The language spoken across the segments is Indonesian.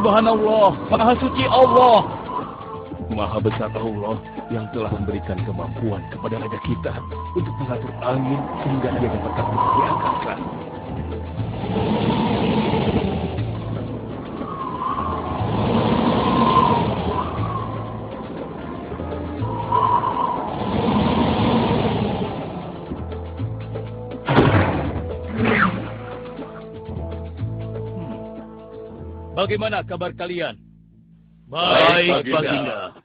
Subhanallah, Maha Suci Allah. Maha besar Allah yang telah memberikan kemampuan kepada raja kita untuk mengatur angin sehingga dia dapat terbang di angkasa. Bagaimana kabar kalian? Baik, Baginda.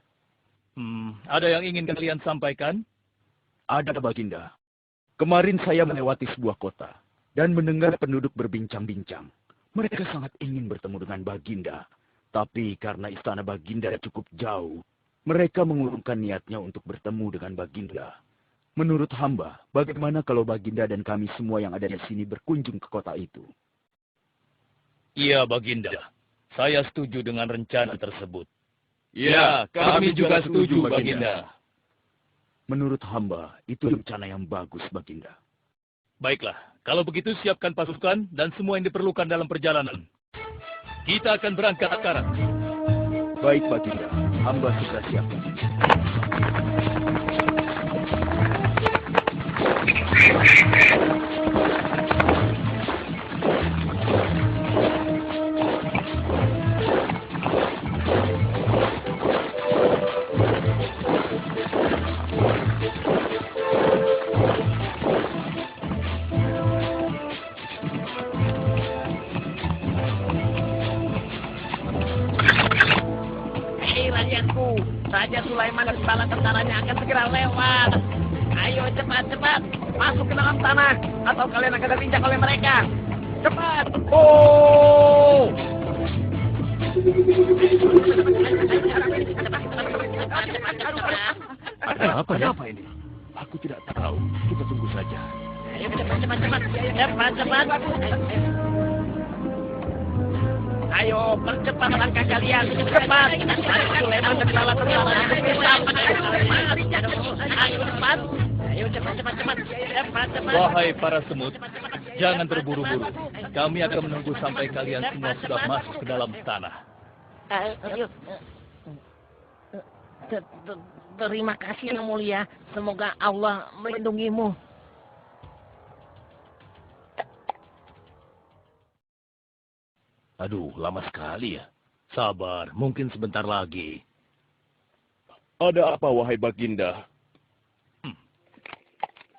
Ada yang ingin kalian sampaikan? Ada, Baginda. Kemarin saya melewati sebuah kota dan mendengar penduduk berbincang-bincang. Mereka sangat ingin bertemu dengan Baginda. Tapi karena istana Baginda cukup jauh, mereka mengurungkan niatnya untuk bertemu dengan Baginda. Menurut hamba, bagaimana kalau Baginda dan kami semua yang ada di sini berkunjung ke kota itu? Iya, Baginda. Saya setuju dengan rencana tersebut. Ya, kami juga setuju, Baginda. Menurut hamba, itu rencana yang bagus, Baginda. Baiklah, kalau begitu siapkan pasukan dan semua yang diperlukan dalam perjalanan. Kita akan berangkat sekarang. Baik, Baginda. Hamba sudah siap. Raja Sulaiman dan bala tentaranya akan segera lewat. Ayo cepat-cepat masuk ke dalam tanah atau kalian akan terinjak oleh mereka. Cepat! Oh! Ada apa ini? Aku tidak tahu. Kita tunggu saja. Ayo cepat. Ayo, percepat langkah kalian. Cepat. Sulaiman dan bala tentaranya Ayo cepat. Ayo cepat. Wahai para semut, jangan terburu-buru. Kami akan menunggu sampai kalian semua sudah masuk ke dalam tanah. Terima kasih yang mulia. Semoga Allah melindungimu. Aduh, lama sekali ya. Sabar, mungkin sebentar lagi. Ada apa, wahai Baginda?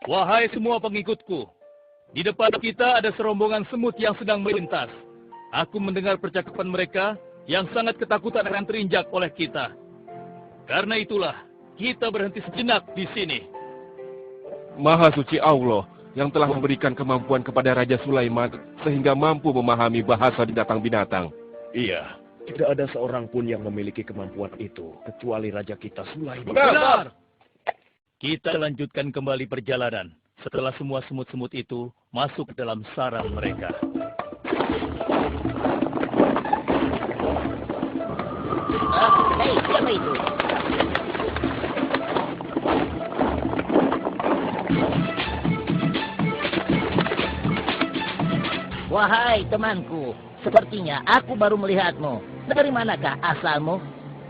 Wahai semua pengikutku, di depan kita ada serombongan semut yang sedang melintas. Aku mendengar percakapan mereka yang sangat ketakutan akan terinjak oleh kita. Karena itulah, kita berhenti sejenak di sini. Maha suci Allah yang telah memberikan kemampuan kepada Raja Sulaiman sehingga mampu memahami bahasa binatang-binatang. Iya, tidak ada seorang pun yang memiliki kemampuan itu, kecuali Raja kita Sulaiman. Benar! Kita lanjutkan kembali perjalanan setelah semua semut-semut itu masuk ke dalam sarang mereka. Hei, siapa itu? Wahai temanku, sepertinya aku baru melihatmu. Dari manakah asalmu?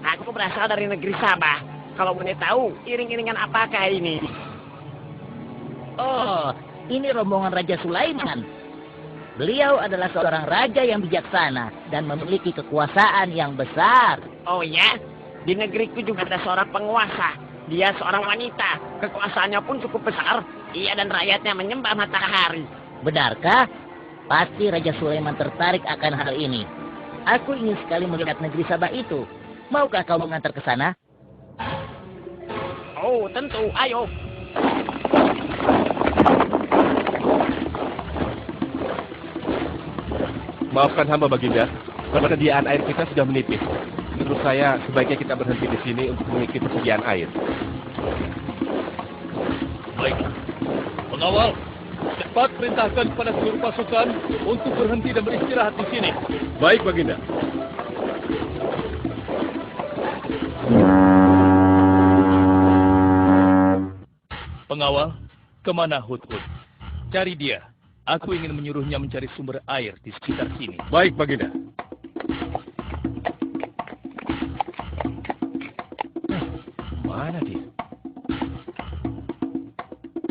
Aku berasal dari negeri Sabah. Kalau boleh tahu, iring-iringan apakah ini? Oh, ini rombongan Raja Sulaiman. Beliau adalah seorang raja yang bijaksana dan memiliki kekuasaan yang besar. Oh ya? Di negeriku juga ada seorang penguasa. Dia seorang wanita. Kekuasaannya pun cukup besar. Ia dan rakyatnya menyembah matahari. Benarkah? Pasti Raja Sulaiman tertarik akan hal ini. Aku ingin sekali melihat negeri Sabah itu. Maukah kau mengantar ke sana? Oh, tentu. Ayo. Maafkan hamba, Baginda. Persediaan air kita sudah menipis. Menurut saya, sebaiknya kita berhenti di sini untuk mengisi persediaan air. Baiklah. Pengawal, cepat perintahkan kepada seluruh pasukan untuk berhenti dan beristirahat di sini. Baik, Baginda. Pengawal, kemana Hudhud? Cari dia. Aku ingin menyuruhnya mencari sumber air di sekitar sini. Baik, Baginda. Mana dia?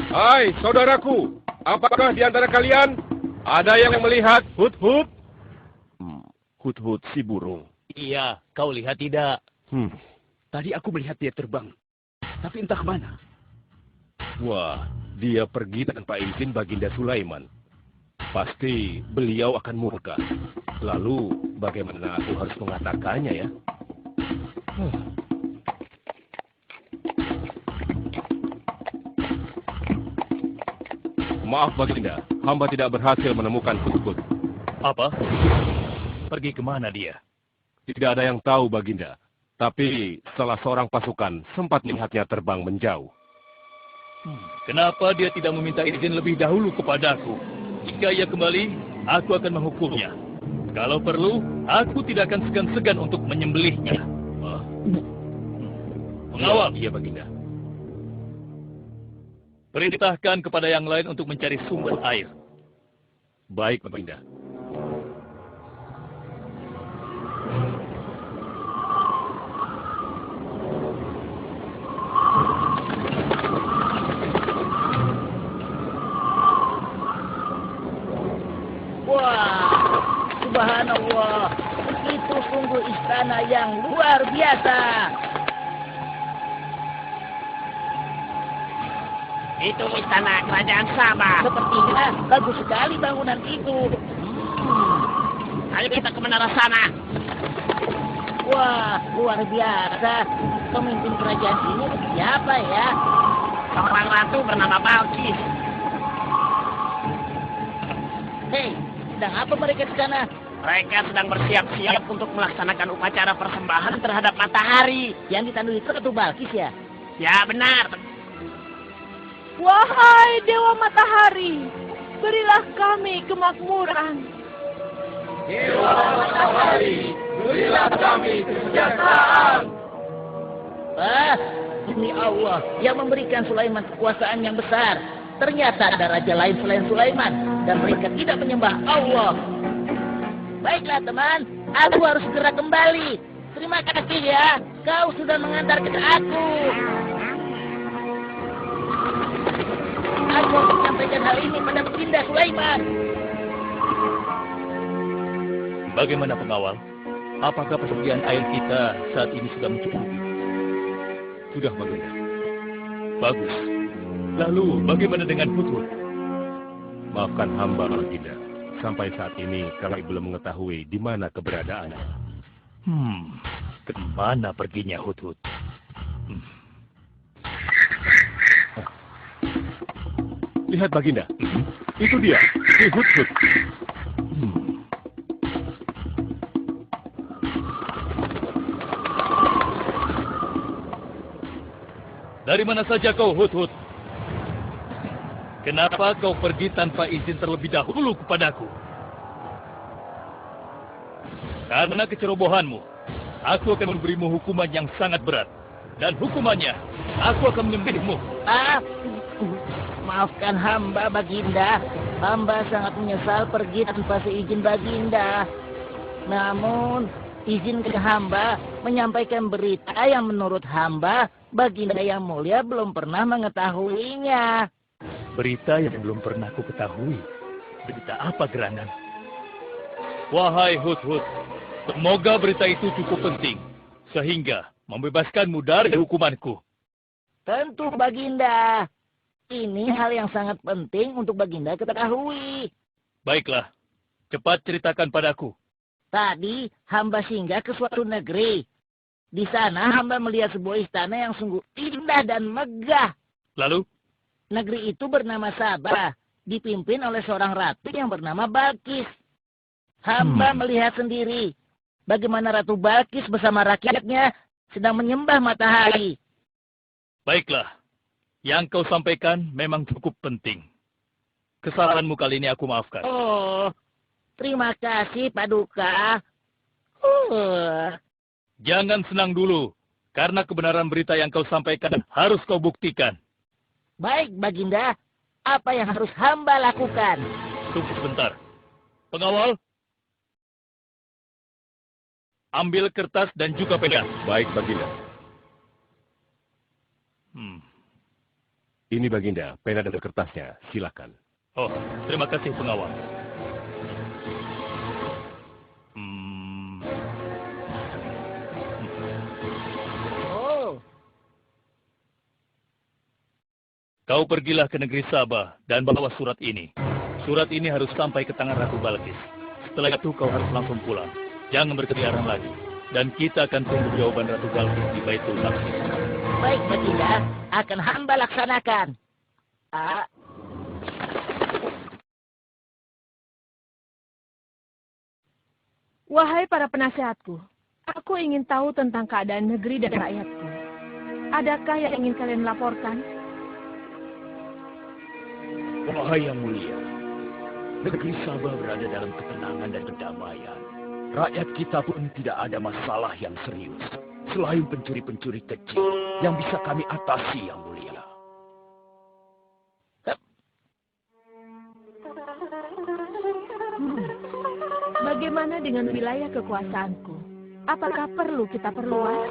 Hai, saudaraku. Apakah di antara kalian ada yang melihat Hut-Hut? Hut-Hut si burung. Iya, kau lihat tidak? Tadi aku melihat dia terbang. Tapi entah kemana. Wah, dia pergi tanpa izin Baginda Sulaiman. Pasti beliau akan murka. Lalu, bagaimana aku harus mengatakannya ya? Maaf Baginda, hamba tidak berhasil menemukan Hut-Hut. Apa? Pergi kemana dia? Tidak ada yang tahu Baginda. Tapi salah seorang pasukan sempat melihatnya terbang menjauh. Kenapa dia tidak meminta izin lebih dahulu kepadaku? Jika ia kembali, aku akan menghukumnya. Kalau perlu, aku tidak akan segan-segan untuk menyembelihnya. Pengawal. Iya Baginda. Perintahkan kepada yang lain untuk mencari sumber air. Baik Baginda. Wah, subhanallah. Itu sungguh istana yang luar biasa. Itu istana kerajaan Sabah. Sepertinya bagus sekali bangunan itu. Ayo kita ke menara sana. Wah, luar biasa. Pemimpin kerajaan ini siapa ya? Seorang ratu bernama Balkis. Hei, sedang apa mereka di sana? Mereka sedang bersiap-siap untuk melaksanakan upacara persembahan terhadap matahari. Yang ditandui Ratu Balkis ya? Ya benar. Wahai Dewa Matahari, berilah kami kemakmuran. Dewa Matahari, berilah kami kesejahteraan. Demi Allah yang memberikan Sulaiman kekuasaan yang besar. Ternyata ada raja lain selain Sulaiman dan mereka tidak menyembah Allah. Baiklah teman, aku harus segera kembali. Terima kasih ya, kau sudah mengantarkan aku. Aku akan sampaikan hal ini pada Baginda Sulaiman. Bagaimana pengawal? Apakah persediaan air kita saat ini sudah mencukupi? Sudah Baginda. Bagus. Lalu bagaimana dengan Hut-Hut? Maafkan hamba Baginda. Sampai saat ini kami belum mengetahui di mana keberadaannya. Kemana perginya Hut-Hut? Lihat Baginda. Itu dia, si Hut-Hut. Dari mana saja kau, Hut-Hut? Kenapa kau pergi tanpa izin terlebih dahulu kepadaku? Karena kecerobohanmu, aku akan memberimu hukuman yang sangat berat. Dan hukumannya, aku akan menyembelihmu. Maafkan hamba Baginda. Hamba sangat menyesal pergi tanpa seizin Baginda. Namun, izin ke hamba menyampaikan berita yang menurut hamba Baginda yang mulia belum pernah mengetahuinya. Berita yang belum pernah ku ketahui. Berita apa gerangan? Wahai Hut-Hut, semoga berita itu cukup penting. Sehingga membebaskanmu dari hukumanku. Tentu Baginda. Ini hal yang sangat penting untuk Baginda ketahui. Baiklah, cepat ceritakan padaku. Tadi hamba singgah ke suatu negeri. Di sana hamba melihat sebuah istana yang sungguh indah dan megah. Lalu? Negeri itu bernama Sabah, dipimpin oleh seorang ratu yang bernama Balkis. Hamba melihat sendiri bagaimana Ratu Balkis bersama rakyatnya sedang menyembah matahari. Baiklah, yang kau sampaikan memang cukup penting. Kesalahanmu kali ini aku maafkan. Oh, terima kasih Paduka. Jangan senang dulu, karena kebenaran berita yang kau sampaikan harus kau buktikan. Baik, Baginda. Apa yang harus hamba lakukan? Tunggu sebentar. Pengawal, ambil kertas dan juga pena. Baik Baginda. Ini Baginda, pena dan kertasnya. Silakan. Oh, terima kasih pengawal. Oh, Kau pergilah ke negeri Sabah dan bawa surat ini. Surat ini harus sampai ke tangan Ratu Balkis. Setelah itu kau harus langsung pulang. Jangan berkeliaran lagi. Dan kita akan tunggu jawaban Ratu Balkis di Baitul Maqdis. baik Baginda, akan hamba laksanakan. Wahai para penasehatku, aku ingin tahu tentang keadaan negeri dan rakyatku. Adakah yang ingin kalian laporkan? Wahai yang mulia, negeri Sabah berada dalam ketenangan dan kedamaian. Rakyat kita pun tidak ada masalah yang serius, selain pencuri-pencuri kecil yang bisa kami atasi, yang mulia. Bagaimana dengan wilayah kekuasaanku? Apakah perlu kita perluas?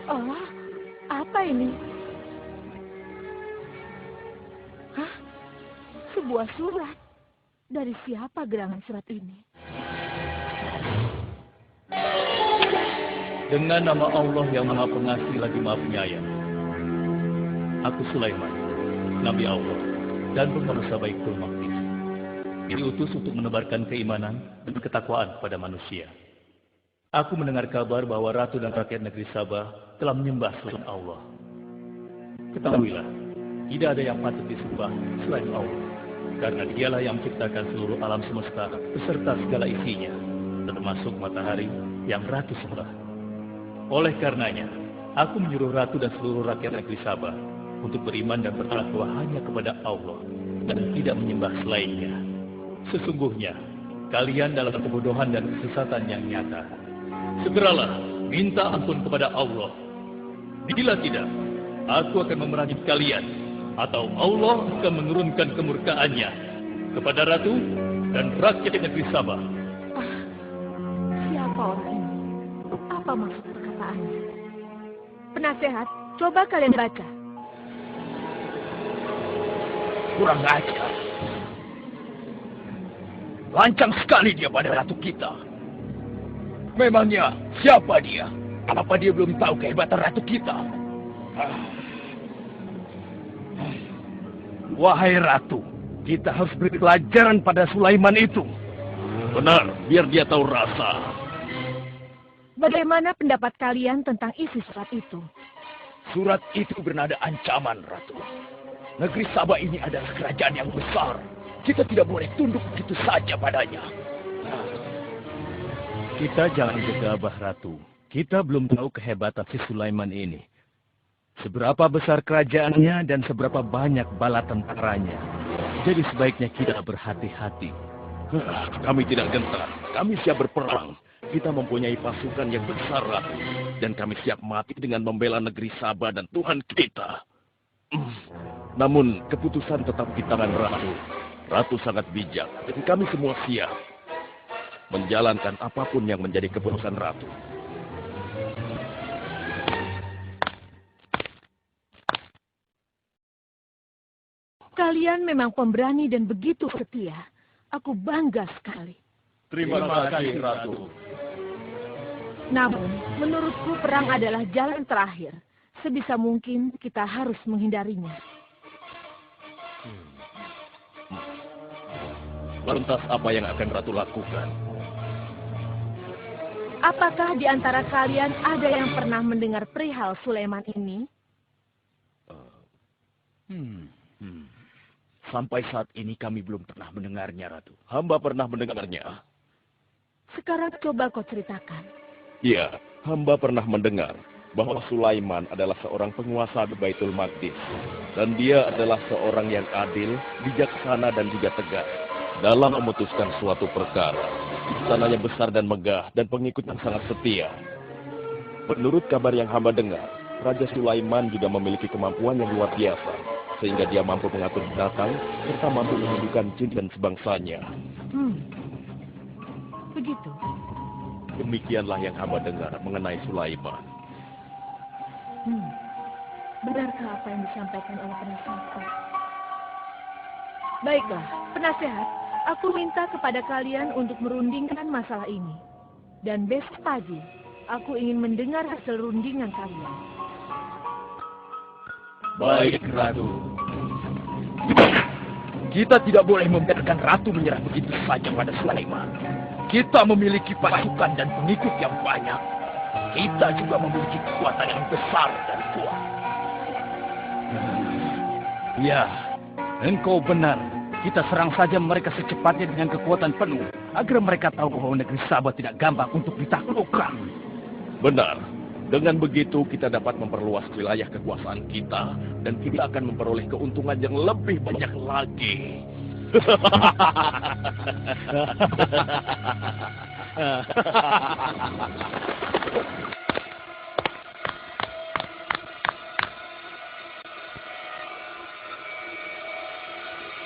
Oh, apa ini? Hah? Sebuah surat. Dari siapa gerangan surat ini? Dengan nama Allah yang Maha Pengasih lagi Maha Penyayang. Aku Sulaiman, Nabi Allah, dan penguasa Baitul Maqdis. Diutus untuk menebarkan keimanan dan ketakwaan kepada manusia. Aku mendengar kabar bahwa Ratu dan rakyat negeri Sabah telah menyembah selain Allah. Ketahuilah, tidak ada yang patut disembah selain Allah. Karena dialah yang menciptakan seluruh alam semesta beserta segala isinya, termasuk matahari yang Ratu sembah. Oleh karenanya, aku menyuruh Ratu dan seluruh rakyat negeri Sabah untuk beriman dan bertakwa hanya kepada Allah dan tidak menyembah selainnya. Sesungguhnya, kalian dalam kebodohan dan kesesatan yang nyata. Segeralah minta ampun kepada Allah. Bila tidak, aku akan memerangi kalian, atau Allah akan menurunkan kemurkaannya kepada Ratu dan rakyat negeri Sabah. Siapa orang ini? Apa maksud perkataannya? Penasehat, coba kalian baca. Kurang ajar. Lancang sekali dia pada ratu kita. Memangnya siapa dia? Apa dia belum tahu kehebatan ratu kita? Wahai ratu, kita harus beri pelajaran pada Sulaiman itu. Benar, biar dia tahu rasa. Bagaimana pendapat kalian tentang isi surat itu? Surat itu bernada ancaman, Ratu. Negeri Sabah ini adalah kerajaan yang besar. Kita tidak boleh tunduk begitu saja padanya. Kita jangan gegabah, Ratu. Kita belum tahu kehebatan si Sulaiman ini. Seberapa besar kerajaannya dan seberapa banyak bala tentaranya. Jadi sebaiknya kita berhati-hati. Kami tidak gentar. Kami siap berperang. Kita mempunyai pasukan yang besar, Ratu. Dan kami siap mati dengan membela negeri Sabah dan Tuhan kita. Namun, keputusan tetap di tangan Ratu. Ratu sangat bijak, dan kami semua siap menjalankan apapun yang menjadi keputusan Ratu. Kalian memang pemberani dan begitu setia. Aku bangga sekali. Terima kasih, Ratu. Namun, menurutku perang adalah jalan terakhir. Sebisa mungkin kita harus menghindarinya. Lantas apa yang akan Ratu lakukan? Apakah di antara kalian ada yang pernah mendengar perihal Sulaiman ini? Sampai saat ini kami belum pernah mendengarnya, Ratu. Hamba pernah mendengarnya. Sekarang coba kau ceritakan. Iya, hamba pernah mendengar bahwa Sulaiman adalah seorang penguasa di Baitul Maqdis. Dan dia adalah seorang yang adil, bijaksana, dan juga tegas dalam memutuskan suatu perkara. Istananya besar dan megah, dan pengikutnya sangat setia. Menurut kabar yang hamba dengar, Raja Sulaiman juga memiliki kemampuan yang luar biasa, sehingga dia mampu mengatur binatang, serta mampu menghidupkan jin dan sebangsanya. Begitu. Demikianlah yang hamba dengar mengenai Sulaiman. Benarkah apa yang disampaikan oleh penasehat? Baiklah, penasehat, aku minta kepada kalian untuk merundingkan masalah ini. Dan besok pagi, aku ingin mendengar hasil rundingan kalian. Baik, Ratu. Kita tidak boleh membiarkan Ratu menyerah begitu saja pada Sulaiman. Kita memiliki pasukan dan pengikut yang banyak. Kita juga memiliki kekuatan yang besar dan kuat. Ya, engkau benar. Kita serang saja mereka secepatnya dengan kekuatan penuh, agar mereka tahu bahwa negeri Sabah tidak gampang untuk ditaklukkan. Benar. Dengan begitu kita dapat memperluas wilayah kekuasaan kita dan kita akan memperoleh keuntungan yang lebih banyak lagi.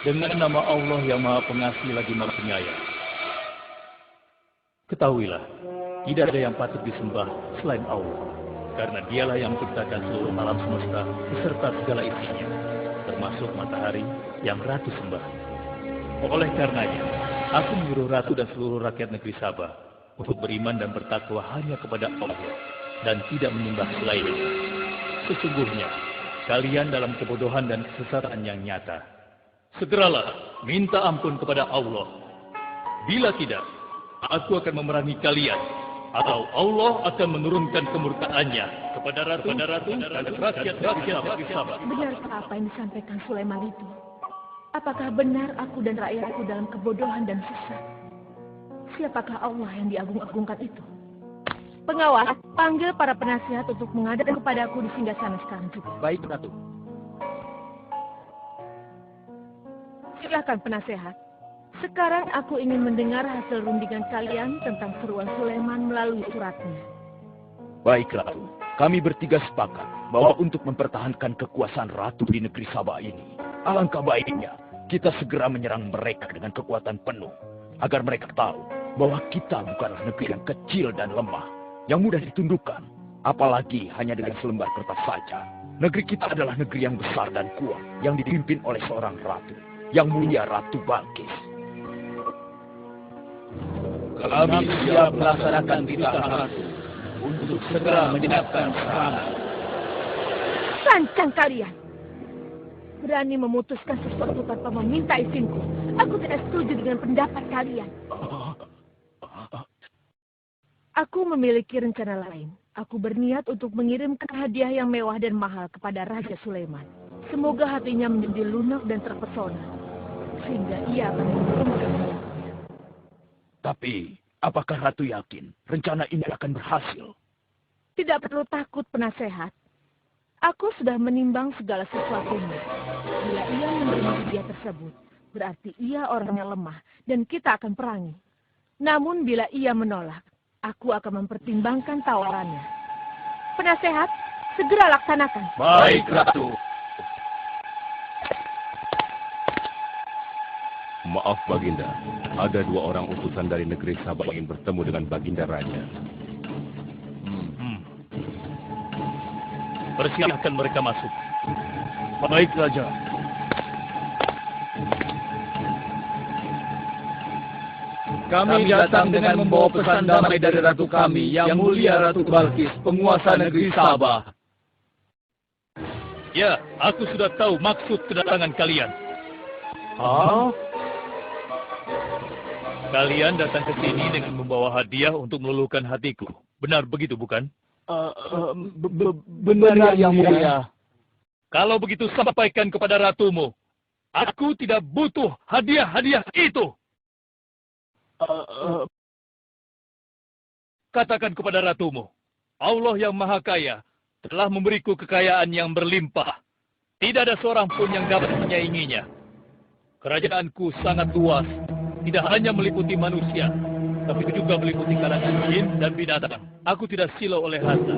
Dengan nama Allah yang Maha Pengasih lagi Maha Penyayang. Ketahuilah, tidak ada yang patut disembah selain Allah. Karena dialah yang menciptakan seluruh alam semesta beserta segala isinya, termasuk matahari yang Ratu sembah. Oleh karenanya, aku menyuruh Ratu dan seluruh rakyat negeri Sabah untuk beriman dan bertakwa hanya kepada Allah dan tidak menyembah selainnya. Sesungguhnya, kalian dalam kebodohan dan kesesatan yang nyata. Segeralah minta ampun kepada Allah. Bila tidak, aku akan memerangi kalian, atau Allah akan menurunkan kemurkaannya kepada Ratu dan rakyat negeri Sabah. Benarkah apa yang disampaikan Sulaiman itu? Apakah benar aku dan rakyatku dalam kebodohan dan sesat? Siapakah Allah yang diagung-agungkan itu? Pengawas, panggil para penasihat untuk menghadap kepadaku di singgasana sekarang juga. Baik, Ratu. Silakan penasehat. Sekarang aku ingin mendengar hasil rundingan kalian tentang seruan Sulaiman melalui suratnya. Baik, Ratu. Kami bertiga sepakat bahwa untuk mempertahankan kekuasaan Ratu di negeri Sabah ini, alangkah baiknya kita segera menyerang mereka dengan kekuatan penuh, agar mereka tahu bahwa kita bukanlah negeri yang kecil dan lemah, yang mudah ditundukkan, apalagi hanya dengan selembar kertas saja. Negeri kita adalah negeri yang besar dan kuat, yang dipimpin oleh seorang ratu, yang mulia Ratu Balkis. Kami siap melaksanakan titah Ratu untuk segera menyiapkan serangan. Lancang kalian! Berani memutuskan sesuatu tanpa meminta izinku. Aku tidak setuju dengan pendapat kalian. Aku memiliki rencana lain. Aku berniat untuk mengirimkan hadiah yang mewah dan mahal kepada Raja Sulaiman. Semoga hatinya menjadi lunak dan terpesona, sehingga ia akan menurunkan. Tapi, apakah Ratu yakin rencana ini akan berhasil? Tidak perlu takut, penasehat. Aku sudah menimbang segala sesuatunya. Bila ia menerima hadiah tersebut, berarti ia orang yang lemah dan kita akan perangi. Namun bila ia menolak, aku akan mempertimbangkan tawarannya. Penasehat, segera laksanakan. Baik, Ratu. Maaf, Baginda. Ada 2 orang utusan dari negeri Sabah ingin bertemu dengan Baginda Raja. Persilahkan mereka masuk. Baik, Raja. Kami datang dengan membawa pesan damai dari Ratu kami, yang mulia Ratu Balkis, penguasa negeri Sabah. Ya, aku sudah tahu maksud kedatangan kalian. Kalian datang ke sini dengan membawa hadiah untuk meluluhkan hatiku. Benar begitu, bukan? Benar, Yang Mulia. Kalau begitu sampaikan kepada ratumu. Aku tidak butuh hadiah-hadiah itu. Katakan kepada ratumu. Allah yang Maha Kaya telah memberiku kekayaan yang berlimpah. Tidak ada seorang pun yang dapat menyainginya. Kerajaanku sangat luas. Tidak hanya meliputi manusia, tapi juga meliputi kalangan jin dan binatang. Aku tidak silau oleh harta.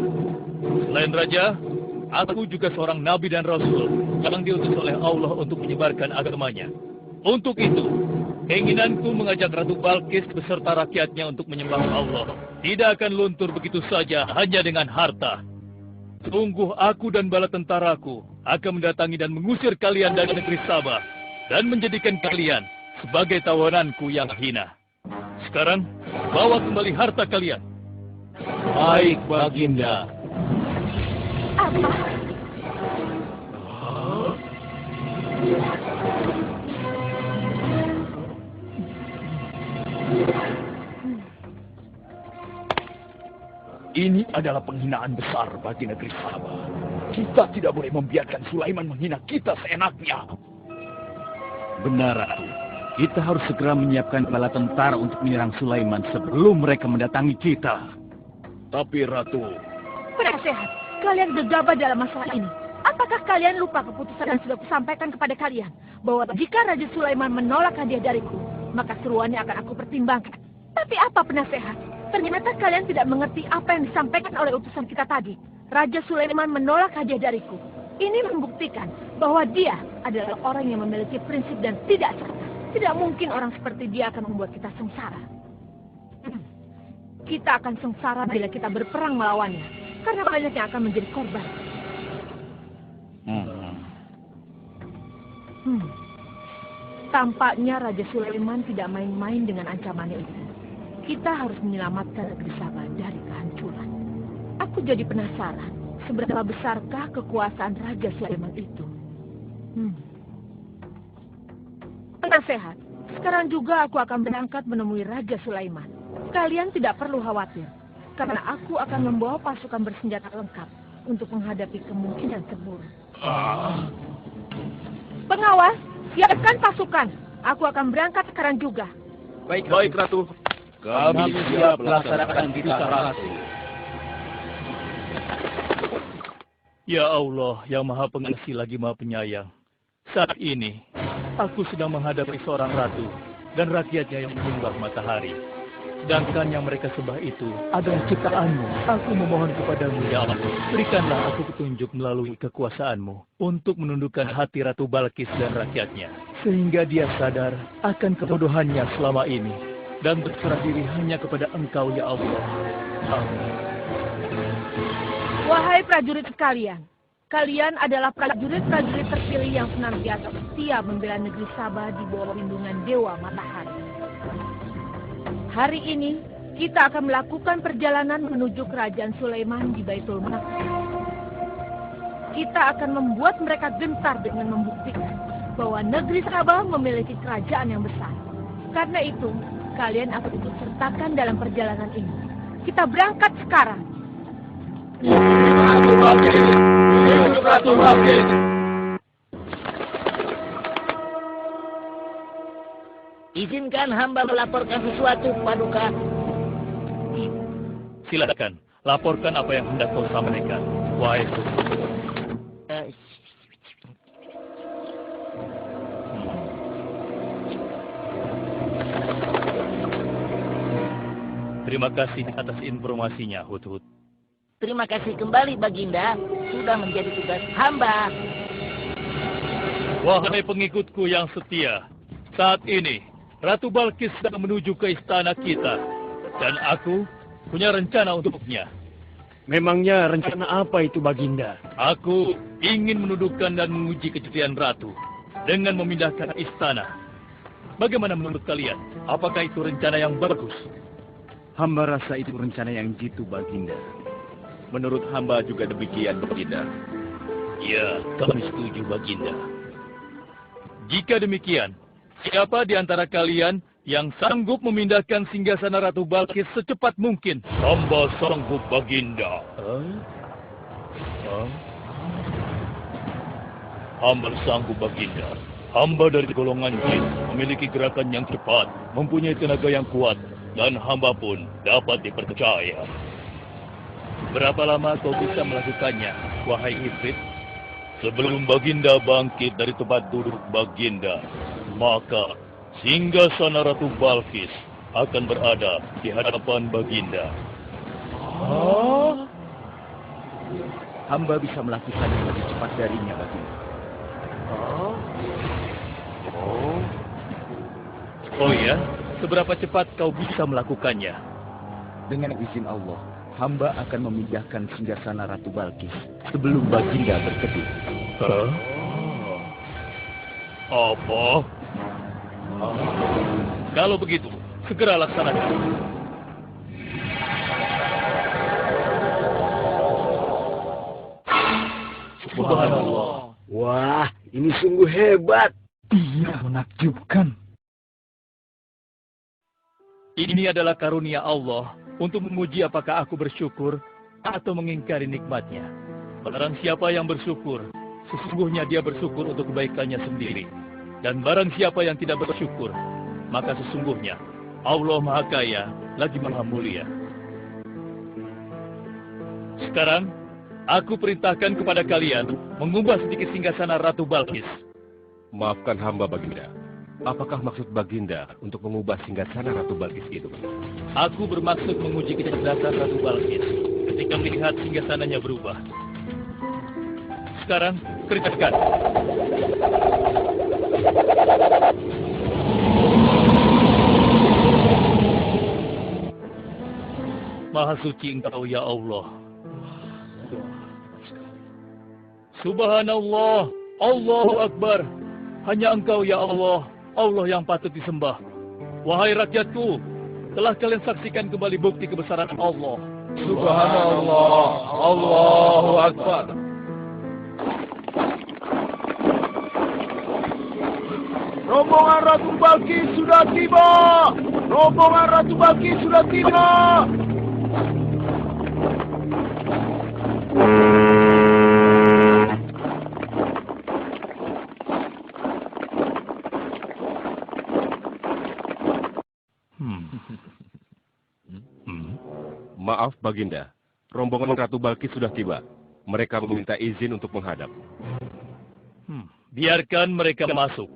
Selain raja, aku juga seorang nabi dan rasul yang diutus oleh Allah untuk menyebarkan agamanya. Untuk itu, Keinginanku mengajak Ratu Balkis beserta rakyatnya untuk menyembah Allah tidak akan luntur begitu saja hanya dengan harta. Sungguh aku dan bala tentaraku akan mendatangi dan mengusir kalian dari negeri Sabah dan menjadikan kalian sebagai tawananku yang hina. Sekarang, bawa kembali harta kalian. Baik, Baginda. Apa? Ini adalah penghinaan besar bagi negeri Sabah. Kita tidak boleh membiarkan Sulaiman menghina kita seenaknya. Benar, Ratu. Kita harus segera menyiapkan bala tentara untuk menyerang Sulaiman sebelum mereka mendatangi kita. Tapi Ratu, Penasehat, kalian gegabah dalam masalah ini. Apakah kalian lupa keputusan yang sudah kusampaikan kepada kalian? Bahwa jika Raja Sulaiman menolak hadiah dariku, maka seruannya akan aku pertimbangkan. Tapi apa penasehat? Ternyata kalian tidak mengerti apa yang disampaikan oleh utusan kita tadi. Raja Sulaiman menolak hadiah dariku. Ini membuktikan bahwa dia adalah orang yang memiliki prinsip dan tidak salah. Tidak mungkin orang seperti dia akan membuat kita sengsara. Kita akan sengsara bila kita berperang melawannya. Karena banyak yang akan menjadi korban. Tampaknya Raja Sulaiman tidak main-main dengan ancamannya itu. Kita harus menyelamatkan negeri Sabah dari kehancuran. Aku jadi penasaran, seberapa besarkah kekuasaan Raja Sulaiman itu? Penasehat, sekarang juga aku akan berangkat menemui Raja Sulaiman. Kalian tidak perlu khawatir, karena aku akan membawa pasukan bersenjata lengkap untuk menghadapi kemungkinan terburuk. Pengawas, siapkan pasukan. Aku akan berangkat sekarang juga. Baik, Ratu. kami siap melaksanakan titah Ratu. Ya Allah, yang Maha Pengasih lagi Maha Penyayang. Saat ini, aku sedang menghadapi seorang ratu dan rakyatnya yang menyembah matahari. Sedangkan yang mereka sembah itu adalah ciptaanmu. Aku memohon kepadamu, ya Allah, berikanlah aku petunjuk melalui kekuasaanmu untuk menundukkan hati Ratu Balkis dan rakyatnya. Sehingga dia sadar akan kebodohannya selama ini dan berserah diri hanya kepada Engkau, ya Allah. Amin. Wahai prajurit sekalian, kalian adalah prajurit-prajurit terpilih yang senantiasa setia membela negeri Sabah di bawah lindungan Dewa Matahari. Hari ini, kita akan melakukan perjalanan menuju kerajaan Sulaiman di Baitul Maqdis. Kita akan membuat mereka gentar dengan membuktikan bahwa negeri Sabah memiliki kerajaan yang besar. Karena itu, kalian akan ikut sertakan dalam perjalanan ini. Kita berangkat sekarang. Ratu Balkis. Izinkan hamba melaporkan sesuatu, Paduka. Silakan, laporkan apa yang hendak kau sampaikan. Wahai Terima kasih atas informasinya, Hudhud. Terima kasih kembali, Baginda. Sudah menjadi tugas hamba. Wahai pengikutku yang setia, saat ini Ratu Balkis sedang menuju ke istana kita. Dan aku punya rencana untuknya. Memangnya rencana apa itu, Baginda? Aku ingin menundukkan dan menguji kejudian Ratu dengan memindahkan istana. Bagaimana menurut kalian? Apakah itu rencana yang bagus? Hamba rasa itu rencana yang jitu, Baginda. Menurut hamba juga demikian, Baginda. Ya, kami setuju, Baginda. Jika demikian, siapa di antara kalian yang sanggup memindahkan singgasana Ratu Balkis secepat mungkin? Hamba sanggup, Baginda. Hamba sanggup, Baginda. Hamba dari golongan jin, memiliki gerakan yang cepat, mempunyai tenaga yang kuat, dan hamba pun dapat dipercaya. Berapa lama kau bisa melakukannya, wahai Ifrit? Sebelum Baginda bangkit dari tempat duduk Baginda, maka singgasana Ratu Balkis akan berada di hadapan Baginda. Hamba bisa melakukannya lebih cepat darinya, Baginda. Oh ya? Seberapa cepat kau bisa melakukannya? Dengan izin Allah, hamba akan memindahkan singgasana Ratu Balkis sebelum Baginda berkedip. Hah? Apa? Kalau begitu, segera laksanakan. Subhanallah. Wah, ini sungguh hebat. Iya, menakjubkan. Ini adalah karunia Allah untuk menguji apakah aku bersyukur atau mengingkari nikmatnya. Barang siapa yang bersyukur, sesungguhnya dia bersyukur untuk kebaikannya sendiri. Dan barang siapa yang tidak bersyukur, maka sesungguhnya Allah Maha Kaya lagi Maha Mulia. Sekarang, aku perintahkan kepada kalian mengubah sedikit singgasana Ratu Balkis. Maafkan hamba, Baginda. Apakah maksud Baginda untuk mengubah singgasana Ratu Balkis itu? Aku bermaksud menguji kecerdasan Ratu Balkis ketika melihat singgasananya berubah. Sekarang, kerjakan. Maha suci Engkau, ya Allah. Subhanallah, Allahu Akbar. Hanya Engkau, ya Allah, Allah yang patut disembah. Wahai rakyatku, telah kalian saksikan kembali bukti kebesaran Allah. Subhanallah, Allahu Akbar. Rombongan Ratu Balkis sudah tiba. Rombongan Ratu Balkis sudah tiba. Maaf, Baginda. Rombongan Ratu Balkis sudah tiba. Mereka meminta izin untuk menghadap. Biarkan mereka masuk.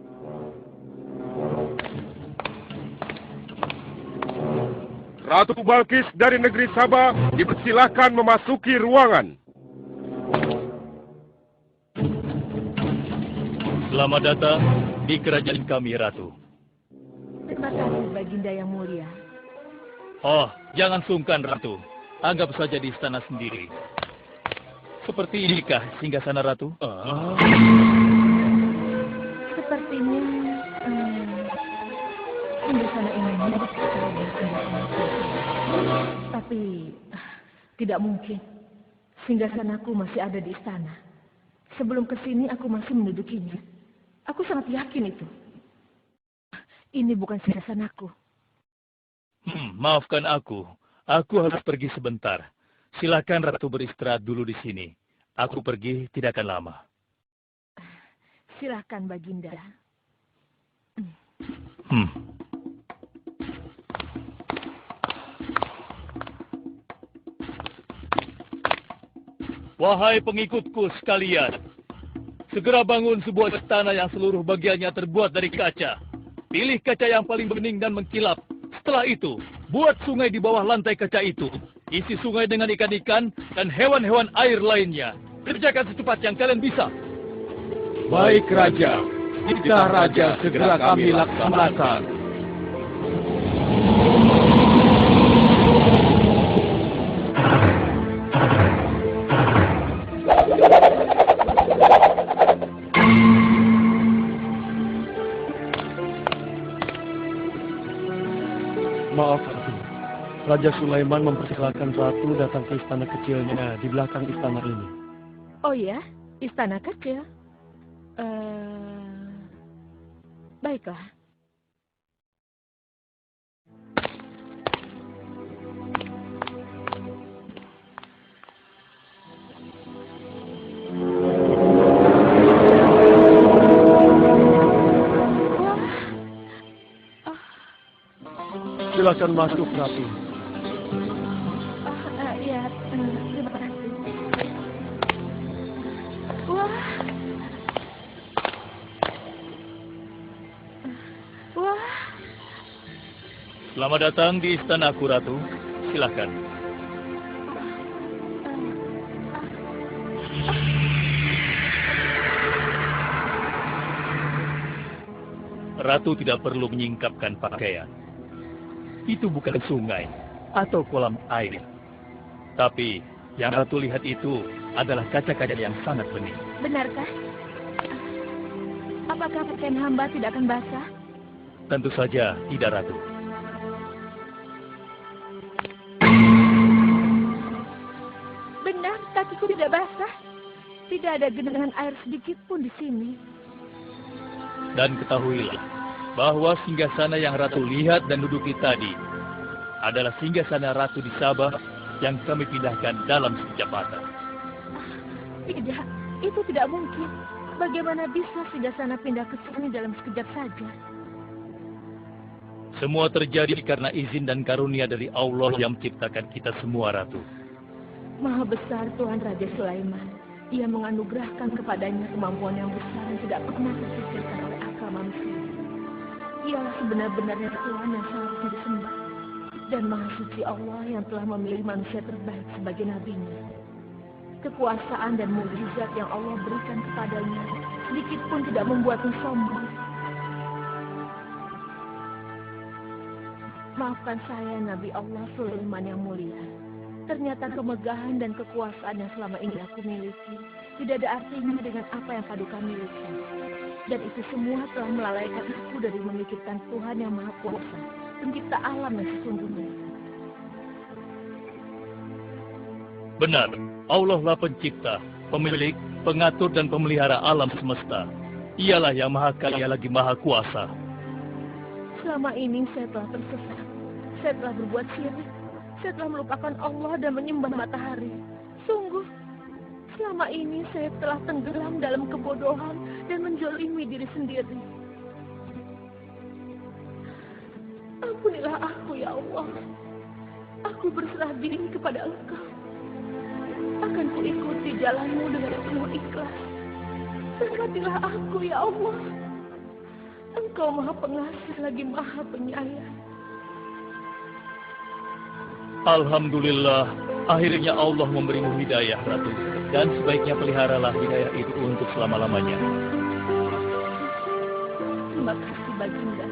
Ratu Balkis dari negeri Sabah dipersilahkan memasuki ruangan. Selamat datang di kerajaan kami, Ratu. Terima kasih, Baginda yang mulia. Oh, jangan sungkan, Ratu. Anggap saja di istana sendiri. Seperti inikah singgasana Ratu? Sepertinya singgasana ini mirip sekali dengan singgasana itu. Tapi tidak mungkin. Singgasanaku masih ada di istana. Sebelum kesini aku masih mendudukinya. Aku sangat yakin itu. Ini bukan singgasanaku. Maafkan aku. Aku harus pergi sebentar. Silakan Ratu beristirahat dulu di sini. Aku pergi tidak akan lama. Silakan, Baginda. Wahai pengikutku sekalian, segera bangun sebuah istana yang seluruh bagiannya terbuat dari kaca. Pilih kaca yang paling bening dan mengkilap. Setelah itu, buat sungai di bawah lantai kaca itu. Isi sungai dengan ikan-ikan dan hewan-hewan air lainnya. Kerjakan secepat yang kalian bisa. Baik, Raja. Titah Raja segera kami laksanakan. Maaf, Ratu. Raja Sulaiman mempersilahkan Ratu datang ke istana kecilnya di belakang istana ini. Oh ya, istana kecil. Baiklah. Silakan masuk, Ratu. Ya, terima kasih. Wah. Wah. Selamat datang di istanaku, Ratu. Silakan. Ratu tidak perlu menyingkapkan pakaian. Itu bukan sungai atau kolam air. Tapi yang Ratu lihat itu adalah kaca-kaca yang sangat bening. Benarkah? Apakah pakaian hamba tidak akan basah? Tentu saja tidak, Ratu. Benar, kakiku tidak basah. Tidak ada genangan air sedikit pun di sini. Dan ketahuilah bahwa singgasana yang Ratu lihat dan duduki tadi adalah singgasana Ratu di Sabah yang kami pindahkan dalam sekejap mata. Tidak, itu tidak mungkin. Bagaimana bisa singgasana pindah ke sini dalam sekejap saja? Semua terjadi karena izin dan karunia dari Allah yang menciptakan kita semua, Ratu. Maha besar Tuhan Raja Sulaiman. Ia menganugerahkan kepadanya kemampuan yang besar yang tidak pernah terpikirkan oleh akal manusia. Ialah sebenar-benarnya Tuhan yang seharusnya disembah. Dan Maha Suci Allah yang telah memilih manusia terbaik sebagai nabinya. Kekuasaan dan mukjizat yang Allah berikan kepadanya sedikit pun tidak membuatnya sombong. Maafkan saya, Nabi Allah Sulaiman yang mulia. Ternyata kemegahan dan kekuasaan yang selama ini aku miliki tidak ada artinya dengan apa yang Paduka miliki. Dan itu semua telah melalaikan aku dari memikirkan Tuhan yang Maha Kuasa, pencipta alam yang sesungguhnya. Benar, Allah lah pencipta, pemilik, pengatur dan pemelihara alam semesta. Ialah yang Maha Kaya lagi Maha Kuasa. Selama ini saya telah tersesat. Saya telah berbuat syirik. Saya telah melupakan Allah dan menyembah matahari. Sungguh, selama ini saya telah tenggelam dalam kebodohan dan menzalimi diri sendiri. Ampunilah aku, ya Allah. Aku berserah diri kepada Engkau. Akan kuikuti jalanmu dengan penuh ikhlas. Berkatilah aku, ya Allah. Engkau Maha Pengasih lagi Maha Penyayang. Alhamdulillah, akhirnya Allah memberimu hidayah, Ratu. Dan sebaiknya peliharalah hidayah itu untuk selama-lamanya. Terima kasih, Baginda.